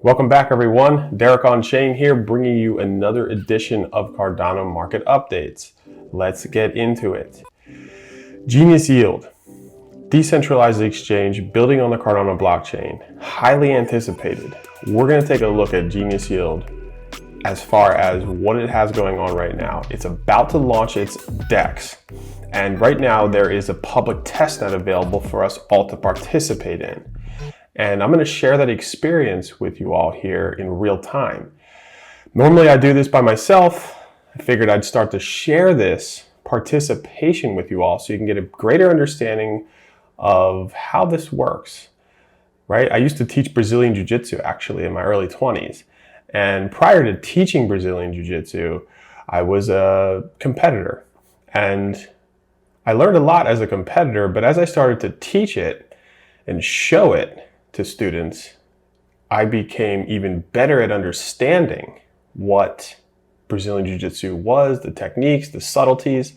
Welcome back, everyone. Derek on Chain here, bringing you another edition of Cardano Market Updates. Let's get into it. Genius Yield, decentralized exchange building on the Cardano blockchain, highly anticipated. We're going to take a look at Genius Yield as far as what it has going on right now. It's about to launch its DEX, and right now there is a public testnet available for us all to participate in. And I'm going to share that experience with you all here in real time. Normally I do this by myself. I figured I'd start to share this participation with you all so you can get a greater understanding of how this works, right? I used to teach Brazilian Jiu-Jitsu actually in my early 20s. And prior to teaching Brazilian Jiu-Jitsu, I was a competitor. And I learned a lot as a competitor, but as I started to teach it and show it to students, I became even better at understanding what Brazilian Jiu-Jitsu was, the techniques, the subtleties.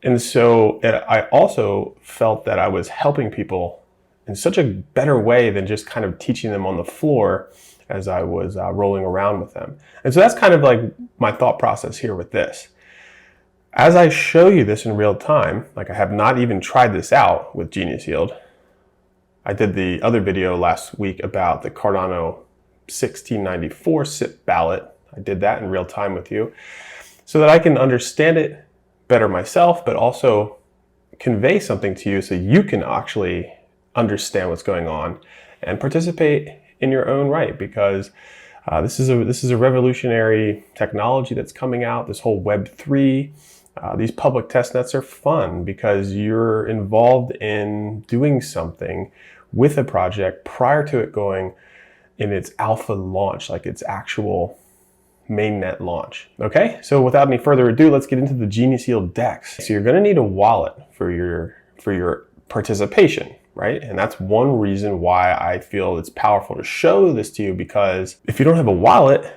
And so I also felt that I was helping people in such a better way than just kind of teaching them on the floor as I was rolling around with them. And so that's kind of like my thought process here with this. As I show you this in real time, like I have not even tried this out with Genius Yield. I did the other video last week about the Cardano 1694 SIP ballot. I did that in real time with you so that I can understand it better myself, but also convey something to you so you can actually understand what's going on and participate in your own right, because this is a revolutionary technology that's coming out, this whole Web3. These public testnets are fun because you're involved in doing something with a project prior to it going in its alpha launch, like its actual mainnet launch. Okay, so without any further ado, let's get into the Genius Yield DEX. So you're going to need a wallet for your participation, right? And that's one reason why I feel it's powerful to show this to you, because if you don't have a wallet,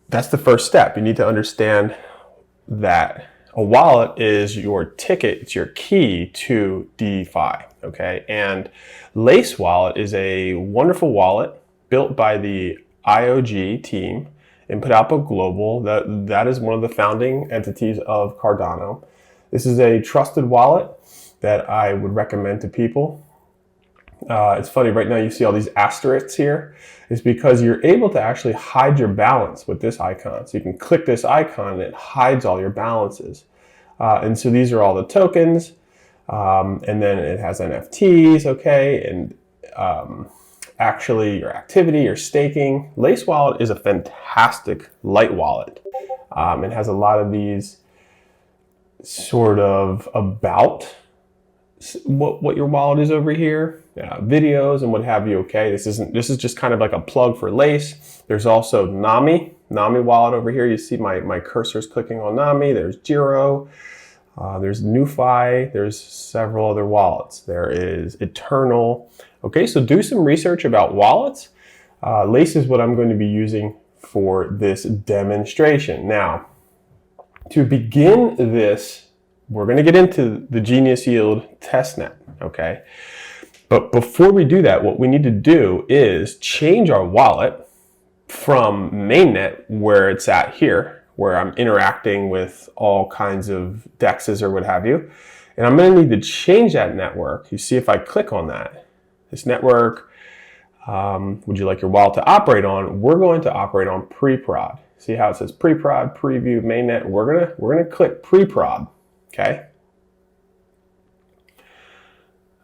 that's the first step. You need to understand that a wallet is your ticket, it's your key to DeFi, okay? And Lace Wallet is a wonderful wallet built by the IOG team, Input Output Global. That is one of the founding entities of Cardano. This is a trusted wallet that I would recommend to people. It's funny, right now you see all these asterisks here. It's because you're able to actually hide your balance with this icon. So you can click this icon and it hides all your balances. And so these are all the tokens. And then it has NFTs, okay? And actually your activity, your staking. Lace Wallet is a fantastic light wallet. It has a lot of these sort of about what your wallet is over here, videos and what have you, okay? This is just kind of like a plug for Lace. There's also Nami wallet over here. You see my cursor's clicking on Nami. There's Giro, there's NuFi, there's several other wallets. There is Eternal. Okay, so do some research about wallets. Lace is what I'm going to be using for this demonstration. Now, to begin this, we're going to get into the Genius Yield Testnet, okay? But before we do that, what we need to do is change our wallet from mainnet, where it's at here, where I'm interacting with all kinds of DEXes or what have you. And I'm going to need to change that network. You see, if I click on that, this network, would you like your wallet to operate on? We're going to operate on Preprod. See how it says Preprod, Preview, Mainnet? We're gonna click Preprod. Okay.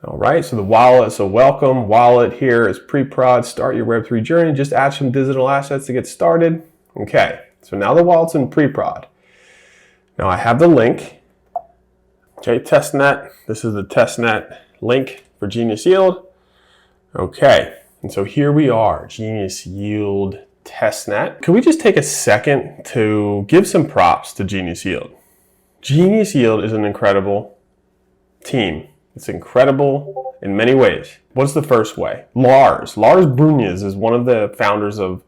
All right, so the wallet, so welcome. Wallet here is Preprod. Start your Web3 journey. Just add some digital assets to get started. Okay, so now the wallet's in Preprod. Now I have the link. Okay, testnet. This is the testnet link for Genius Yield. Okay, and so here we are, Genius Yield Testnet. Could we just take a second to give some props to Genius Yield? Genius Yield is an incredible team. It's incredible in many ways. What's the first way? Lars Brunjes is one of the founders of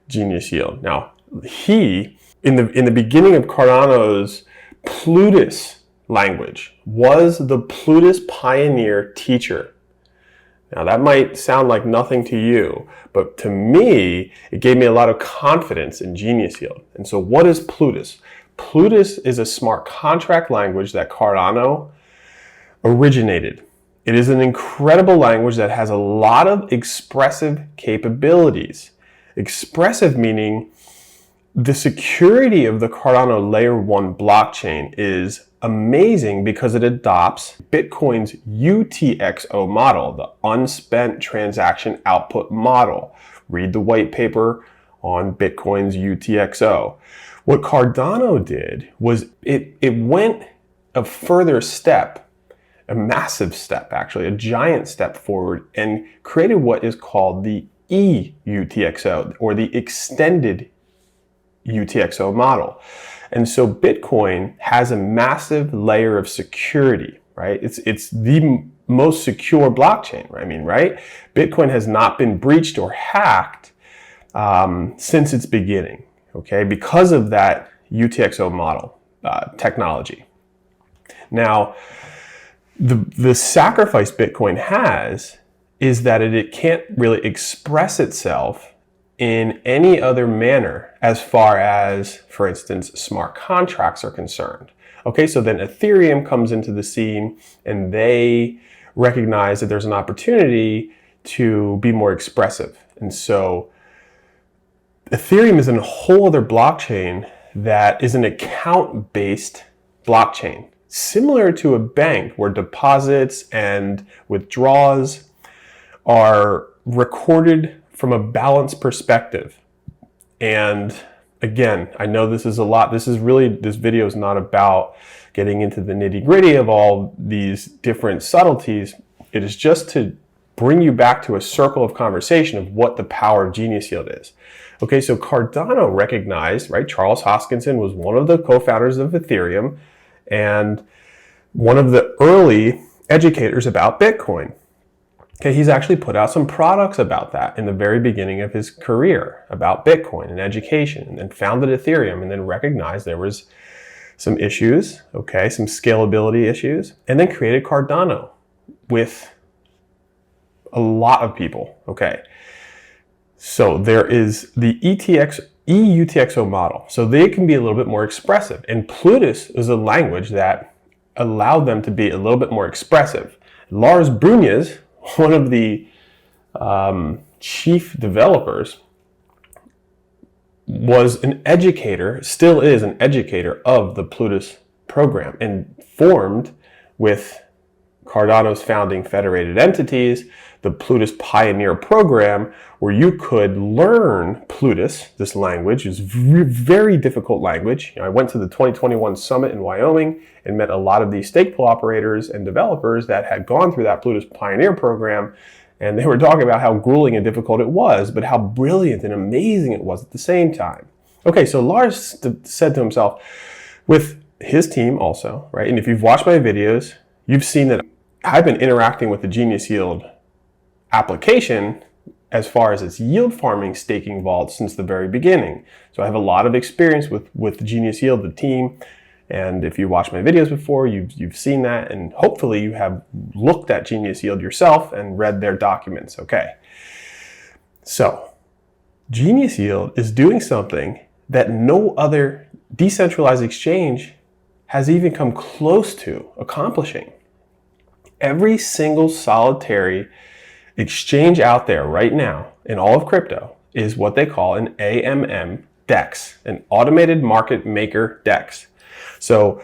Genius Yield. Now, he, in the beginning of Cardano's Plutus language, was the Plutus pioneer teacher. Now that might sound like nothing to you, but to me, it gave me a lot of confidence in Genius Yield. And so what is Plutus? Plutus is a smart contract language that Cardano originated. It is an incredible language that has a lot of expressive capabilities. Expressive meaning the security of the Cardano Layer 1 blockchain is amazing because it adopts Bitcoin's UTXO model, the unspent transaction output model. Read the white paper on Bitcoin's UTXO. What Cardano did was it went a further step, a massive step actually, a giant step forward, and created what is called the UTXO, or the extended UTXO model. And so Bitcoin has a massive layer of security, right? It's the most secure blockchain, I mean, right? Bitcoin has not been breached or hacked since its beginning, okay? Because of that UTXO model technology. Now, the sacrifice Bitcoin has is that it can't really express itself in any other manner as far as, for instance, smart contracts are concerned. Okay, so then Ethereum comes into the scene and they recognize that there's an opportunity to be more expressive. And so Ethereum is in a whole other blockchain that is an account-based blockchain, similar to a bank where deposits and withdrawals are recorded from a balance perspective. And again, I know this is a lot. This video is not about getting into the nitty-gritty of all these different subtleties. It is just to bring you back to a circle of conversation of what the power of Genius Yield is. Okay, so Cardano recognized, right? Charles Hoskinson was one of the co-founders of Ethereum and one of the early educators about Bitcoin. Okay, he's actually put out some products about that in the very beginning of his career about Bitcoin and education, and then founded Ethereum, and then recognized there was some issues, okay, some scalability issues, and then created Cardano with a lot of people, okay. So there is the EUTXO model. So they can be a little bit more expressive, and Plutus is a language that allowed them to be a little bit more expressive. Lars Brunjes, one of the chief developers, was an educator, still is an educator of the Plutus program, and formed with Cardano's founding federated entities the Plutus Pioneer program, where you could learn Plutus, this language. It's very difficult language. I went to the 2021 summit in Wyoming and met a lot of these stake pool operators and developers that had gone through that Plutus Pioneer program, and they were talking about how grueling and difficult it was, but how brilliant and amazing it was at the same time. Okay, so Lars said to himself, with his team also, right, and if you've watched my videos, you've seen that I've been interacting with the Genius Yield application as far as its yield farming staking vault since the very beginning. So I have a lot of experience with Genius Yield, the team, and if you watched my videos before, you've seen that, and hopefully you have looked at Genius Yield yourself and read their documents, okay. So Genius Yield is doing something that no other decentralized exchange has even come close to accomplishing. Every single solitary exchange out there right now in all of crypto is what they call an AMM DEX, an automated market maker DEX. So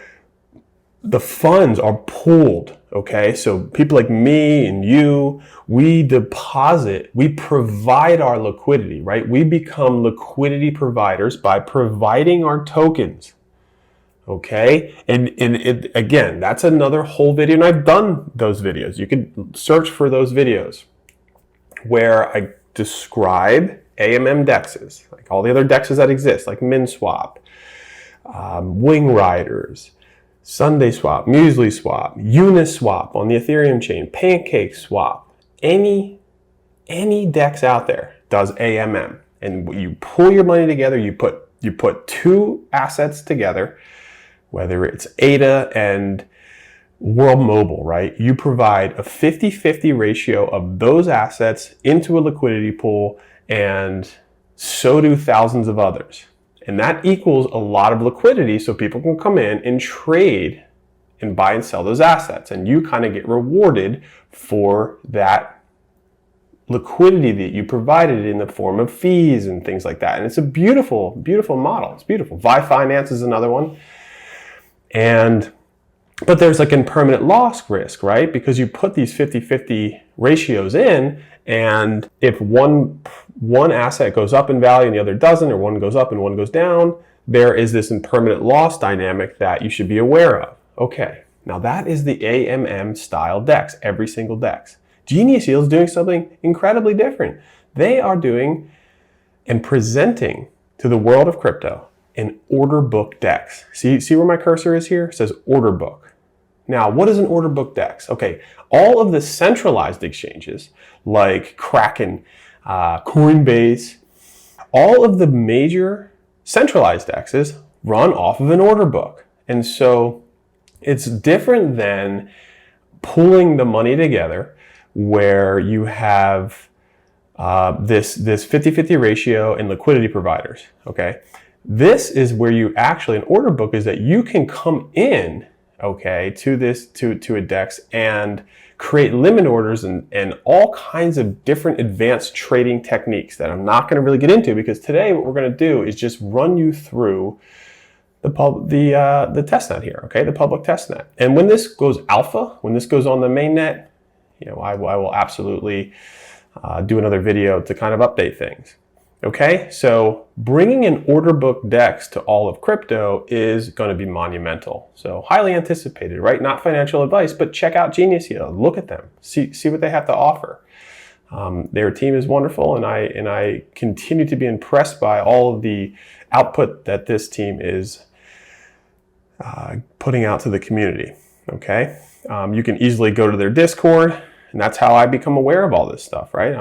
the funds are pooled, okay? So people like me and you, we deposit, we provide our liquidity, right? We become liquidity providers by providing our tokens. Okay, and again, that's another whole video, and I've done those videos. You can search for those videos where I describe AMM DEXes, like all the other DEXes that exist, like MinSwap, Wing Riders, Sunday Swap, Muesli Swap, Uniswap on the Ethereum chain, Pancake Swap, any DEX out there does AMM, and you pull your money together. You put two assets together, whether it's ADA and World Mobile, right? You provide a 50-50 ratio of those assets into a liquidity pool, and so do thousands of others. And that equals a lot of liquidity, so people can come in and trade and buy and sell those assets. And you kind of get rewarded for that liquidity that you provided in the form of fees and things like that. And it's a beautiful, beautiful model. It's beautiful. Vi Finance is another one. But there's like impermanent loss risk, right? Because you put these 50-50 ratios in, and if one asset goes up in value and the other doesn't, or one goes up and one goes down, there is this impermanent loss dynamic that you should be aware of. Okay, now that is the AMM style DEX, every single DEX. Genius Yield is doing something incredibly different. They are doing and presenting to the world of crypto an order book DEX. See where my cursor is here? It says order book. Now, what is an order book DEX? Okay, all of the centralized exchanges like Kraken, Coinbase, all of the major centralized DEXes run off of an order book. And so it's different than pulling the money together where you have this 50-50 ratio in liquidity providers, okay? This is where you actually, an order book is that you can come in, okay, to a DEX and create limit orders and all kinds of different advanced trading techniques that I'm not going to really get into, because today what we're going to do is just run you through the testnet here, okay, the public testnet. And when this goes alpha, when this goes on the mainnet, you know, I will absolutely do another video to kind of update things. Okay, so bringing an order book DEX to all of crypto is going to be monumental. So highly anticipated, right? Not financial advice, but check out Genius Yield. Look at them. See what they have to offer. Their team is wonderful, and I continue to be impressed by all of the output that this team is putting out to the community. Okay, you can easily go to their Discord, and that's how I become aware of all this stuff, right?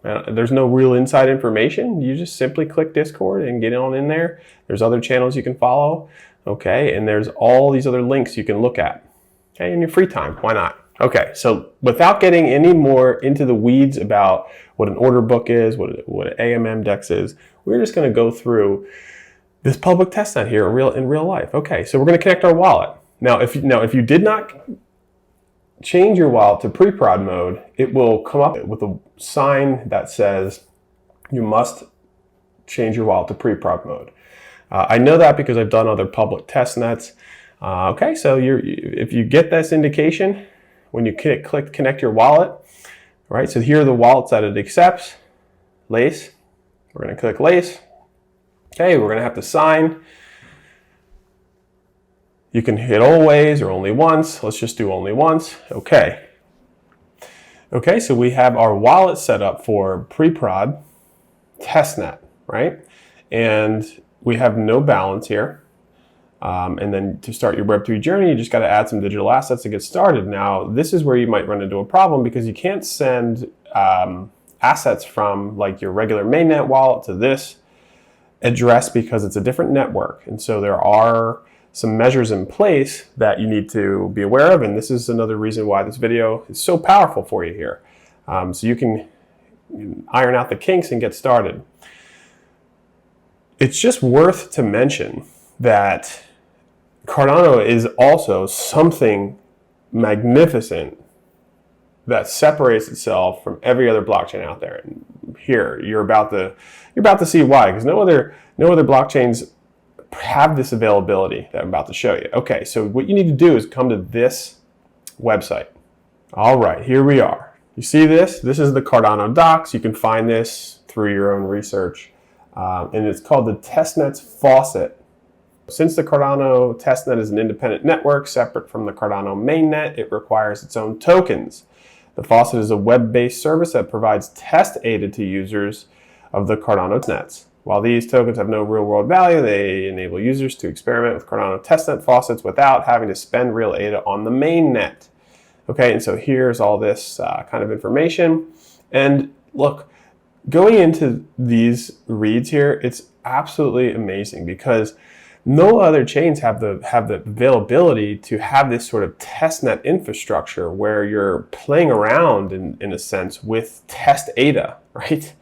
There's no real inside information. You just simply click Discord and get on in there. There's other channels you can follow, okay? And there's all these other links you can look at, okay? In your free time, why not? Okay, so without getting any more into the weeds about what an order book is, what an AMM DEX is, we're just gonna go through this public testnet here in real life. Okay, so we're gonna connect our wallet. Now, if you did not change your wallet to Preprod mode, it will come up with a sign that says you must change your wallet to Preprod mode. I know that because I've done other public testnets. Okay, so if you get this indication when you click connect your wallet, right? So here are the wallets that it accepts. Lace, we're going to click Lace. Okay, we're going to have to sign. You can hit always or only once. Let's just do only once. Okay. Okay, so we have our wallet set up for Preprod testnet, right? And we have no balance here. And then to start your Web3 journey, you just got to add some digital assets to get started. Now, this is where you might run into a problem because you can't send assets from like your regular mainnet wallet to this address because it's a different network. And so there are some measures in place that you need to be aware of, and this is another reason why this video is so powerful for you here. So you can iron out the kinks and get started. It's just worth to mention that Cardano is also something magnificent that separates itself from every other blockchain out there. And here you're about to see why, because no other blockchains have this availability that I'm about to show you. Okay, so what you need to do is come to this website. All right, here we are. You see this? This is the Cardano docs. You can find this through your own research. And it's called the Testnets Faucet. Since the Cardano testnet is an independent network separate from the Cardano mainnet, it requires its own tokens. The Faucet is a web-based service that provides test ADA to users of the Cardano testnets. While these tokens have no real-world value, they enable users to experiment with Cardano testnet faucets without having to spend real ADA on the mainnet. Okay, and so here's all this kind of information. And look, going into these reads here, it's absolutely amazing because No other chains have the availability to have this sort of testnet infrastructure where you're playing around in a sense with test ADA, right?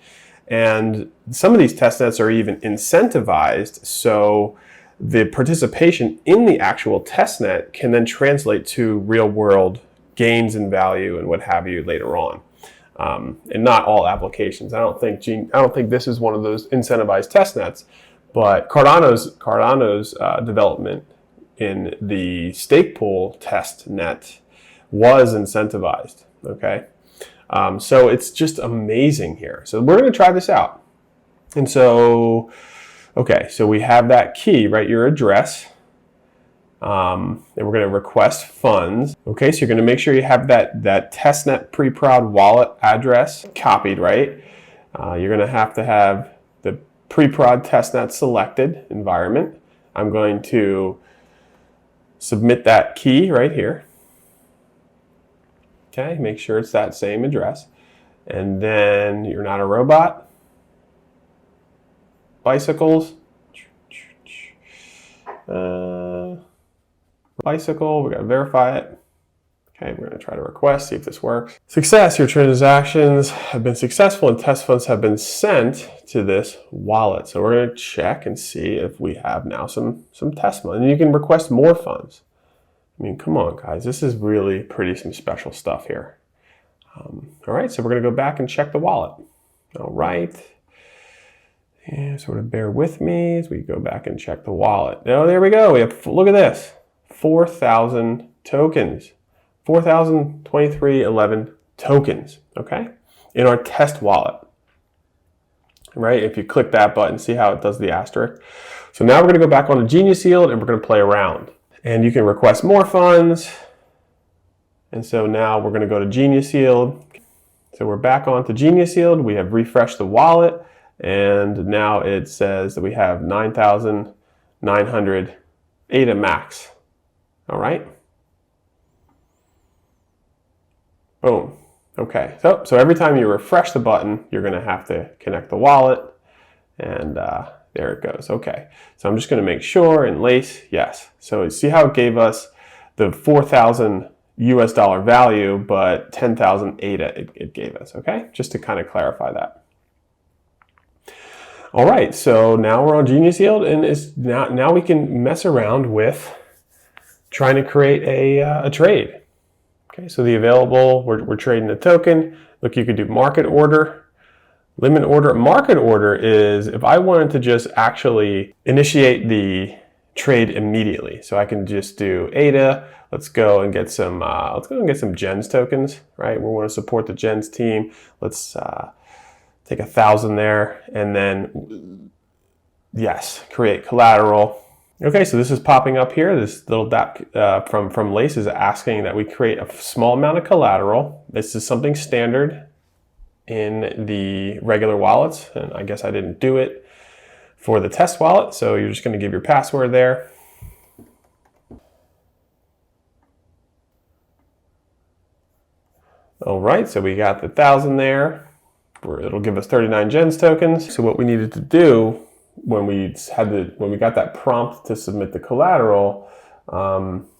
And some of these testnets are even incentivized, so the participation in the actual testnet can then translate to real world gains in value and what have you later on. And not all applications. I don't think this is one of those incentivized testnets. But Cardano's development in the stake pool testnet was incentivized, okay? So it's just amazing here. So we're going to try this out. And so, okay, so we have that key, right, your address. And we're going to request funds. Okay, so you're going to make sure you have that testnet Preprod wallet address copied, right? You're going to have the Preprod testnet selected environment. I'm going to submit that key right here. Okay, make sure it's that same address. And then you're not a robot. Bicycles. Bicycle, we got to verify it. Okay, we're going to try to request, see if this works. Success, your transactions have been successful and test funds have been sent to this wallet. So we're going to check and see if we have now some test funds. And you can request more funds. I mean, come on, guys. This is really some special stuff here. All right, so we're going to go back and check the wallet. All right. And sort of bear with me as we go back and check the wallet. Oh, there we go. We have, look at this, 4,000 tokens. 4,023.11 tokens, okay, in our test wallet, right? If you click that button, see how it does the asterisk. So now we're going to go back on to Genius Yield and we're going to play around. And you can request more funds. And so now we're going to go to Genius Yield. So we're back on to Genius Yield. We have refreshed the wallet. And now it says that we have 9,900 ADA max. All right. Boom. Okay. So every time you refresh the button, you're going to have to connect the wallet. And there it goes. Okay. So I'm just going to make sure and lace. Yes. So see how it gave us the 4,000 US dollar value, but 10,000 ADA it gave us. Okay. Just to kind of clarify that. All right. So now we're on Genius Yield, and now we can mess around with trying to create a trade. Okay, so the available, we're trading the token. Look, you could do market order, limit order. Market order is if I wanted to just actually initiate the trade immediately. So I can just do ADA. Let's go and get some Gens tokens, right? We want to support the Gens team. Let's take 1,000 there, and then yes, create collateral. Okay, so this is popping up here. This little dap from Lace is asking that we create a small amount of collateral. This is something standard in the regular wallets, and I guess I didn't do it for the test wallet, so you're just going to give your password there. All right, so we got the 1,000 there. It'll give us 39 Gens tokens. So what we needed to do when we got that prompt to submit the collateral,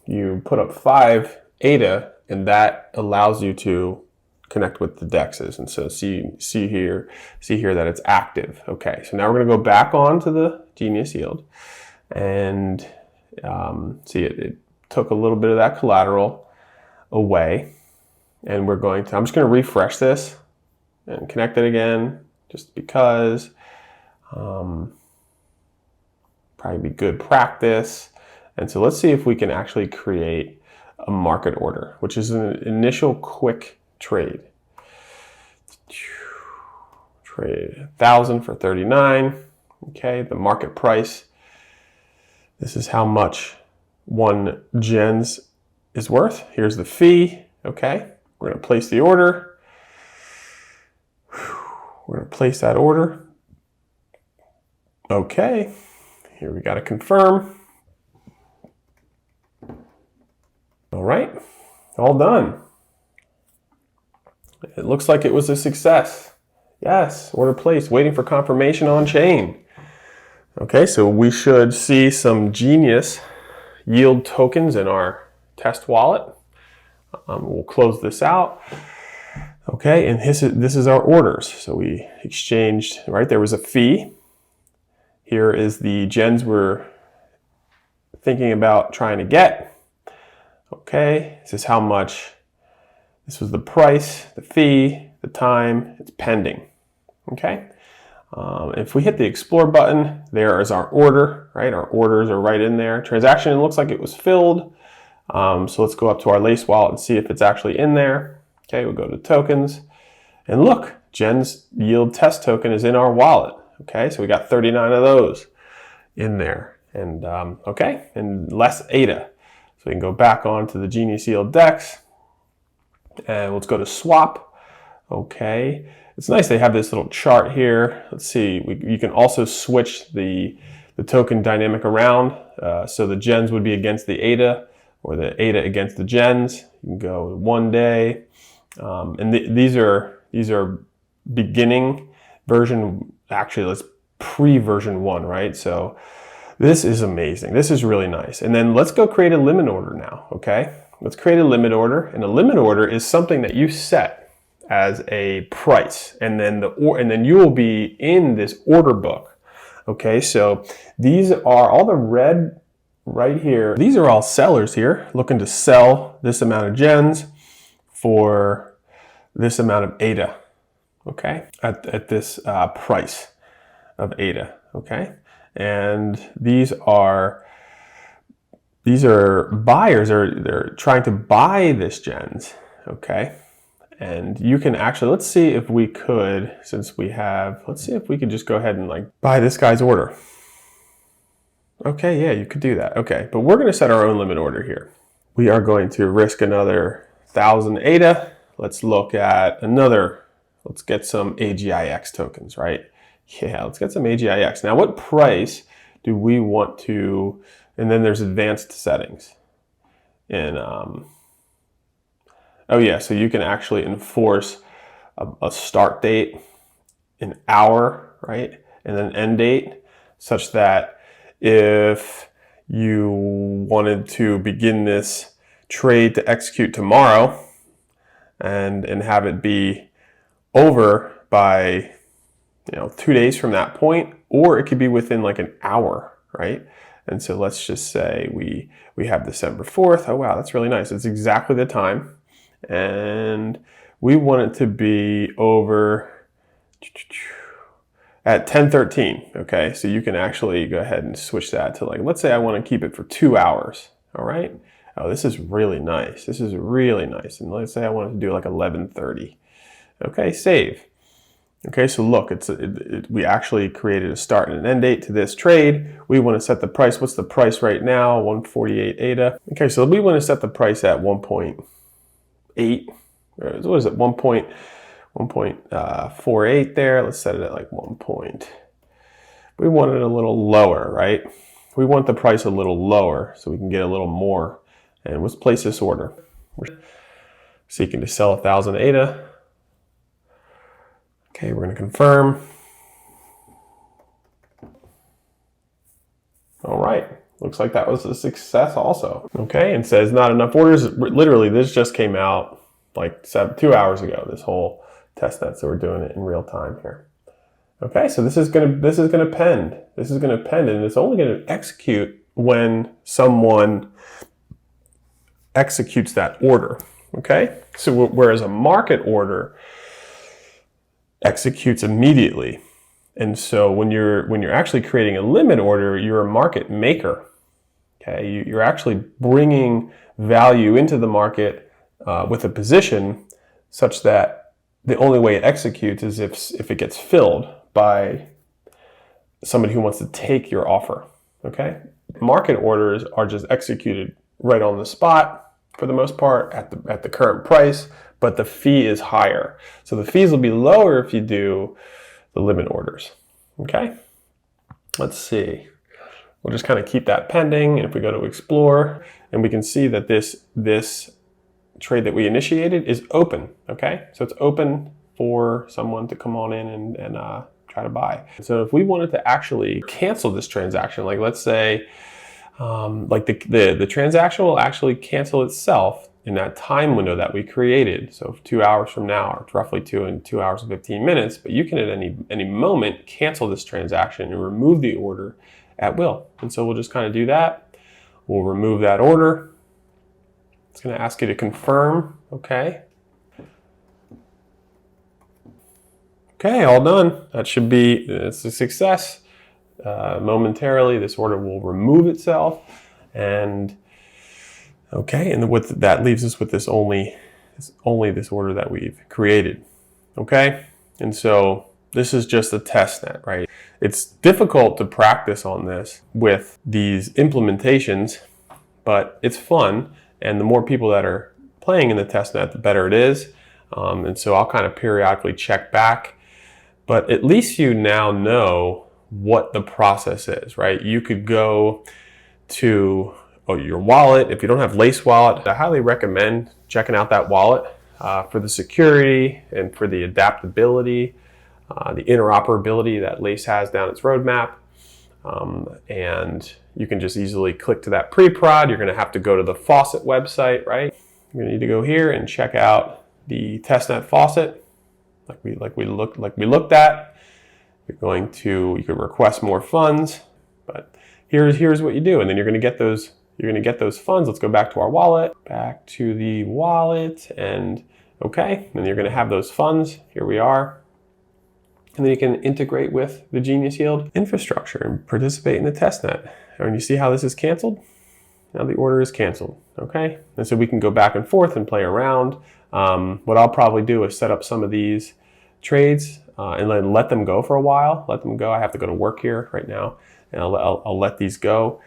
you put up 5 ADA, and that allows you to connect with the DEXes. And so see here that it's active. Okay, so now we're going to go back onto the Genius Yield, and see it took a little bit of that collateral away, and I'm just going to refresh this and connect it again, just because. Probably be good practice. And so let's see if we can actually create a market order, which is an initial quick trade. Trade 1,000 for 39. Okay, the market price. This is how much 1 Gens is worth. Here's the fee. Okay, we're going to place the order. We're going to place that order. Okay. Here we got to confirm. All right, all done. It looks like it was a success. Yes, order placed, waiting for confirmation on chain. Okay, so we should see some Genius Yield tokens in our test wallet. We'll close this out. Okay, and this is our orders. So we exchanged, right? There was a fee. Here is the gens we're thinking about trying to get. Okay, this is how much, this was the price, the fee, the time, it's pending. Okay, if we hit the explore button, there is our order, right? Our orders are right in there. Transaction, it looks like it was filled. So let's go up to our Lace wallet and see if it's actually in there. Okay, we'll go to tokens and look, Genius Yield Test token is in our wallet. Okay, so we got 39 of those in there. And okay, and less ADA. So we can go back onto the Genius Yield DEX and let's go to swap. Okay, it's nice they have this little chart here. Let's see, you can also switch the token dynamic around. So the gens would be against the ADA or the ADA against the gens. You can go 1 day. And these are beginning version, actually let's pre-version 1, right? So this is amazing. This is really nice. And then let's go create a limit order now, okay? Let's create a limit order. And a limit order is something that you set as a price. And then you will be in this order book. Okay, so these are all the red right here. These are all sellers here looking to sell this amount of gens for this amount of ADA, okay, at this price of ADA, okay? And these are buyers, they're trying to buy this gens, okay? And you can actually, let's see if we could, let's see if we could just go ahead and like buy this guy's order. Okay, yeah, you could do that. Okay, but we're going to set our own limit order here. We are going to risk another 1,000 ADA. Let's look at let's get some AGIX tokens, right? Yeah, let's get some AGIX. Now, what price do we want to, and then there's advanced settings. And, oh yeah, so you can actually enforce a start date, an hour, right? And then end date, such that if you wanted to begin this trade to execute tomorrow and have it be over by 2 days from that point, or it could be within like an hour, right? And so let's just say we have December 4th. Oh wow, that's really nice. It's exactly the time. And we want it to be over at 10:13, okay? So you can actually go ahead and switch that to like, let's say I want to keep it for 2 hours, all right? Oh, this is really nice. This is really nice. And let's say I wanted to do like 11:30. Okay, save. Okay, so look, we actually created a start and an end date to this trade. We want to set the price. What's the price right now? 148 ADA. Okay, so we want to set the price at 1.8. What is it? 1.48 there. Let's set it at like 1 point. We want it a little lower, right? We want the price a little lower so we can get a little more. And let's place this order. We're seeking to sell 1,000 ADA. Okay, we're going to confirm. All right, looks like that was a success also. Okay, and says not enough orders. Literally, this just came out like 2 hours ago, this whole testnet, so we're doing it in real time here. Okay, so this is gonna pend. This is gonna pend, and it's only gonna execute when someone executes that order. Okay, so whereas a market order executes immediately, and so when you're actually creating a limit order, you're a market maker. Okay, you're actually bringing value into the market with a position such that the only way it executes is if it gets filled by somebody who wants to take your offer. Okay, market orders are just executed right on the spot for the most part at the current price, but the fee is higher. So the fees will be lower if you do the limit orders. Okay, let's see. We'll just kind of keep that pending. And if we go to explore, and we can see that this trade that we initiated is open. Okay, so it's open for someone to come on in and try try to buy. So if we wanted to actually cancel this transaction, like let's say, like the transaction will actually cancel itself in that time window that we created. So 2 hours from now, or roughly 2 hours and 15 minutes, but you can at any moment cancel this transaction and remove the order at will. And so we'll just kind of do that. We'll remove that order. It's going to ask you to confirm. Okay. Okay, all done. That should be, it's a success. Momentarily, this order will remove itself. And okay, and that leaves us with this only this order that we've created. Okay, and so this is just a test net, right? It's difficult to practice on this with these implementations, but it's fun. And the more people that are playing in the test net, the better it is. And so I'll kind of periodically check back. But at least you now know what the process is, right? You could go to your wallet. If you don't have Lace Wallet, I highly recommend checking out that wallet for the security and for the adaptability, the interoperability that Lace has down its roadmap. And you can just easily click to that Preprod. You're going to have to go to the Faucet website, right? You're going to need to go here and check out the Testnet Faucet. Like we looked at. You could request more funds, but here's what you do, and then you're going to get those funds. Let's go back to our wallet, back to the wallet, and okay, then you're going to have those funds. Here we are, and then you can integrate with the Genius Yield infrastructure and participate in the testnet. And you see how this is canceled? Now the order is canceled. Okay, and so we can go back and forth and play around. What I'll probably do is set up some of these trades and then let them go for a while. Let them go. I have to go to work here right now, and I'll let these go.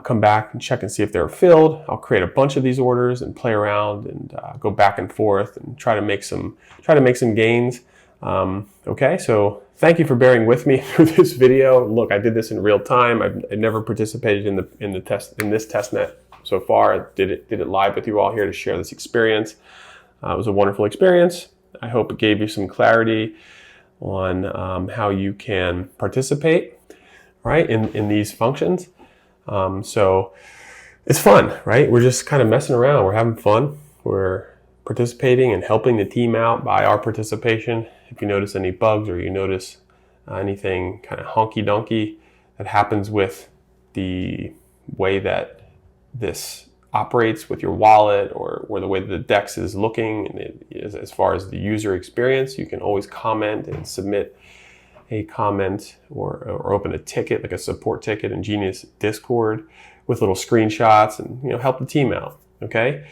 Come back and check and see if they're filled. I'll create a bunch of these orders and play around and go back and forth and try to make some gains. Okay, so thank you for bearing with me through this video. Look, I did this in real time. I've never participated in this testnet so far. I did it live with you all here to share this experience. It was a wonderful experience. I hope it gave you some clarity on how you can participate, right, in these functions. So it's fun, right? We're just kind of messing around. We're having fun. We're participating and helping the team out by our participation. If you notice any bugs or you notice anything kind of honky-donkey that happens with the way that this operates with your wallet or the way the DEX is looking and as far as the user experience, you can always comment and submit a comment or open a ticket, like a support ticket in Genius Discord with little screenshots and help the team out. Okay,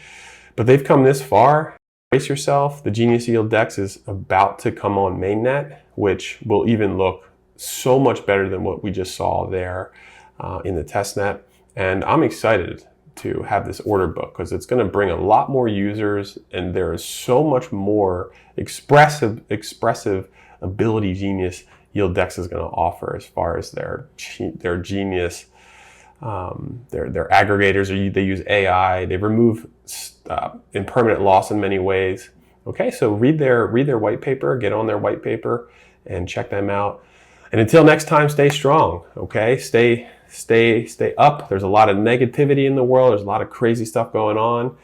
but they've come this far. Brace yourself. The Genius Yield DEX is about to come on mainnet, which will even look so much better than what we just saw there in the testnet. And I'm excited to have this order book because it's going to bring a lot more users, and there is so much more expressive ability Genius Yield DEX is going to offer as far as their Genius, their aggregators. They use AI. They remove impermanent loss in many ways. Okay, so read their white paper, get on their white paper, and check them out. And until next time, stay strong. Okay, stay up. There's a lot of negativity in the world. There's a lot of crazy stuff going on.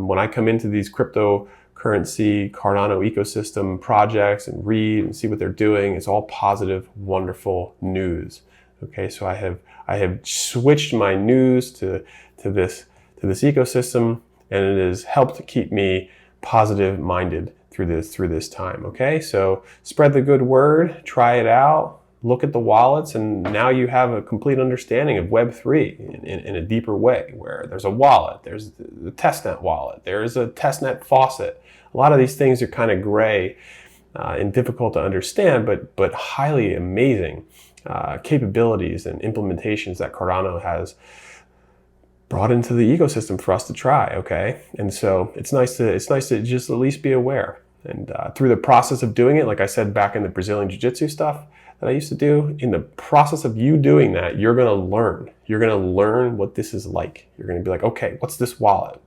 When I come into these cryptocurrency Cardano ecosystem projects and read and see what they're doing, it's all positive, wonderful news. Okay, so I have switched my news to this ecosystem, and it has helped to keep me positive minded through this time. Okay, so spread the good word, try it out. Look at the wallets, and now you have a complete understanding of Web3 in a deeper way, where there's a wallet, there's the testnet wallet, there's a testnet faucet. A lot of these things are kind of gray and difficult to understand, but highly amazing capabilities and implementations that Cardano has brought into the ecosystem for us to try. Okay, and so it's nice to just at least be aware. And through the process of doing it, like I said back in the Brazilian Jiu-Jitsu stuff that I used to do, in the process of you doing that, you're going to learn. You're going to learn what this is like. You're going to be like, okay, what's this wallet?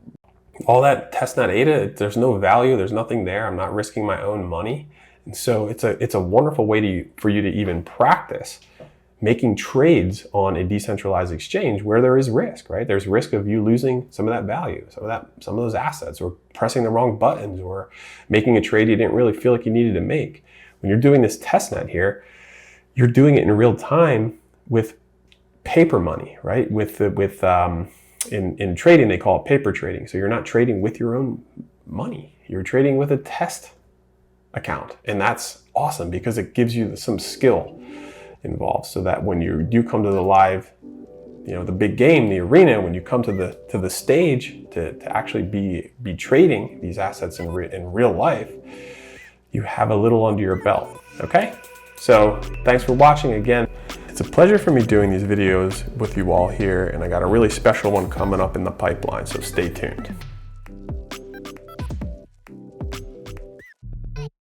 All that testnet ADA, there's no value. There's nothing there. I'm not risking my own money. So it's a wonderful way for you to even practice making trades on a decentralized exchange where there is risk, right? There's risk of you losing some of that value, some of those assets, or pressing the wrong buttons, or making a trade you didn't really feel like you needed to make. When you're doing this testnet here, you're doing it in real time with paper money, right? In trading, they call it paper trading. So you're not trading with your own money. You're trading with a test account. And that's awesome because it gives you some skill involved, so that when you do come to the live, the big game, the arena, when you come to the stage to actually be trading these assets in real life, you have a little under your belt. Okay, so thanks for watching again. It's a pleasure for me doing these videos with you all here, and I got a really special one coming up in the pipeline, so stay tuned.